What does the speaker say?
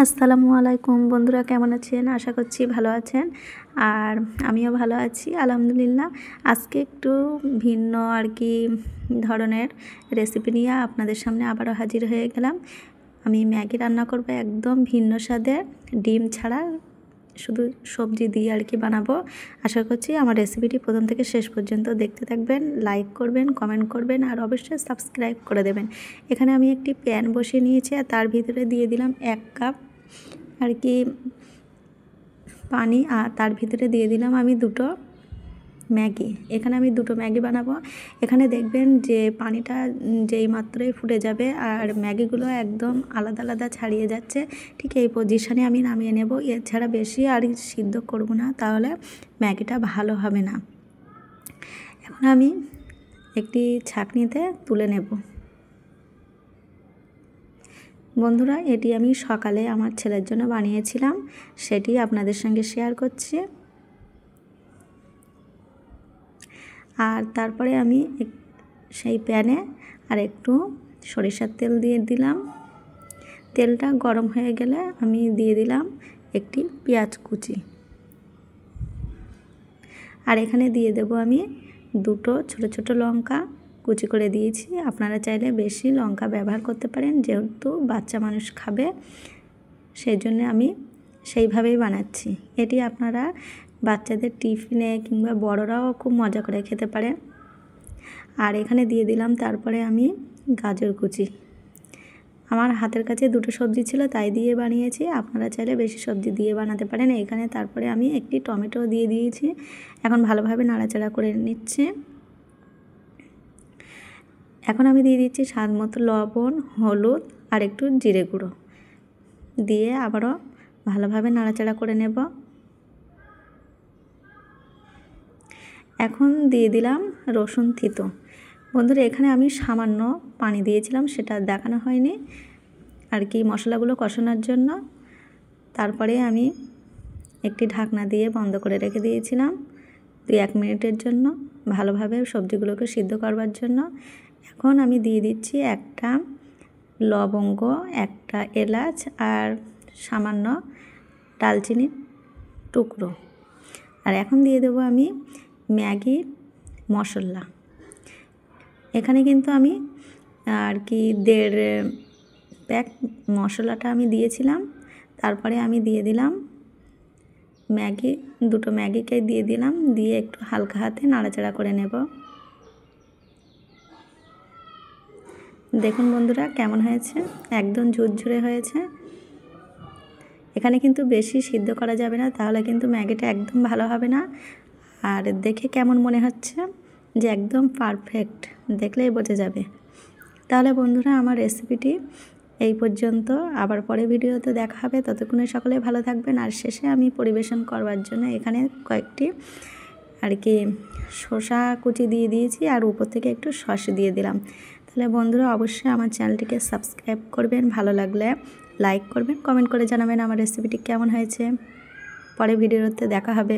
আসসালামু আলাইকুম বন্ধুরা, কেমন আছেন? আশা করছি ভালো আছেন। আর আমিও ভালো আছি আলহামদুলিল্লাহ। আজকে একটু ভিন্ন ধরনের রেসিপি নিয়ে আপনাদের সামনে আবারও হাজির হয়ে গেলাম। আমি ম্যাগি রান্না করব একদম ভিন্ন স্বাদের, ডিম ছাড়া, শুধু সবজি দিয়ে বানাবো। আশা করছি আমার রেসিপিটি প্রথম থেকে শেষ পর্যন্ত দেখতে থাকবেন, লাইক করবেন, কমেন্ট করবেন আর অবশ্যই সাবস্ক্রাইব করে দেবেন। এখানে আমি একটি প্যান বসিয়ে নিয়েছি আর তার ভিতরে দিয়ে দিলাম 1 কাপ পানি, আর তার ভিতরে দিয়ে দিলাম আমি 2টো ম্যাগি। এখানে আমি 2টো ম্যাগি বানাবো। এখানে দেখবেন যে পানিটা যেই মাত্রই ফুটে যাবে আর ম্যাগিগুলো একদম আলাদা আলাদা ছাড়িয়ে যাচ্ছে, ঠিক এই পজিশনে আমি নামিয়ে নেব। এছাড়া বেশি আর সিদ্ধ করব না, তাহলে ম্যাগিটা ভালো হবে না। এখন আমি একটি ছাঁকনিতে তুলে নেব। বন্ধুরা, এটি আমি সকালে আমার ছেলের জন্য বানিয়েছিলাম, সেটি আপনাদের সঙ্গে শেয়ার করছি। আর তারপরে আমি সেই প্যানে আর একটু সরিষার তেল দিয়ে দিলাম। তেলটা গরম হয়ে গেলে আমি দিয়ে দিলাম একটি পেঁয়াজ কুচি, আর এখানে দিয়ে দেব আমি 2টো ছোট ছোট লঙ্কা কুচি করে দিয়েছি। আপনারা চাইলে বেশি লঙ্কা ব্যবহার করতে পারেন, যেহেতু বাচ্চা মানুষ খাবে, সেই জন্য আমি সেইভাবেই বানাচ্ছি। এটি আপনারা বাচ্চাদের টিফিনে কিংবা বড়রাও খুব মজা করে খেতে পারে। আর এখানে দিয়ে দিলাম তারপরে আমি গাজর কুচি। আমার হাতের কাছে 2টো সবজি ছিল, তাই দিয়ে বানিয়েছি। আপনারা চাইলে বেশি সবজি দিয়ে বানাতে পারেন। এখানে তারপরে আমি একটি টমেটো দিয়ে দিয়েছি। এখন ভালোভাবে নাড়াচাড়া করে নিচ্ছি। এখন আমি দিয়ে দিচ্ছি স্বাদ মতো লবণ, হলুদ আর একটু জিরে গুঁড়ো দিয়ে আবারও ভালোভাবে নাড়াচাড়া করে নেব। এখন দিয়ে দিলাম রসুন থিতো। বন্ধুরা, এখানে আমি সামান্য পানি দিয়েছিলাম, সেটা দেখানো হয়নি মশলাগুলো কষানোর জন্য। তারপরে আমি একটি ঢাকনা দিয়ে বন্ধ করে রেখে দিয়েছিলাম 2-1 মিনিটের জন্য, ভালোভাবে সবজিগুলোকে সিদ্ধ করবার জন্য। এখন আমি দিয়ে দিচ্ছি একটা লবঙ্গ, একটা এলাচ আর সামান্য দারচিনির টুকরো। আর এখন দিয়ে দেবো আমি ম্যাগি মশলা। এখানে কিন্তু আমি 1.5 প্যাক মশলাটা আমি দিয়েছিলাম। তারপরে আমি দিয়ে দিলাম ম্যাগি, 2টো ম্যাগিকে দিয়ে দিলাম, দিয়ে একটু হালকা হাতে নাড়াচাড়া করে নেব। দেখুন বন্ধুরা কেমন হয়েছে, একদম ঝুরঝুরে হয়েছে। এখানে কিন্তু বেশি সিদ্ধ করা যাবে না, তাহলে কিন্তু ম্যাগিটা একদম ভালো হবে না। আর দেখে কেমন মনে হচ্ছে যে একদম পারফেক্ট, দেখলেই বোঝা যাবে। তাহলে বন্ধুরা, আমার রেসিপিটি এই পর্যন্ত। আবার পরে ভিডিওতে দেখা হবে। ততক্ষণে সকলে ভালো থাকবেন। আর শেষে আমি পরিবেশন করবার জন্য এখানে কয়েকটি শসা কুচি দিয়ে দিয়েছি, আর উপর থেকে একটু সস দিয়ে দিলাম। তাহলে বন্ধুরা, অবশ্যই আমার চ্যানেলটিকে সাবস্ক্রাইব করবেন, ভালো লাগলে লাইক করবেন, কমেন্ট করে জানাবেন আমার রেসিপিটি কেমন হয়েছে। পরে ভিডিওতে দেখা হবে।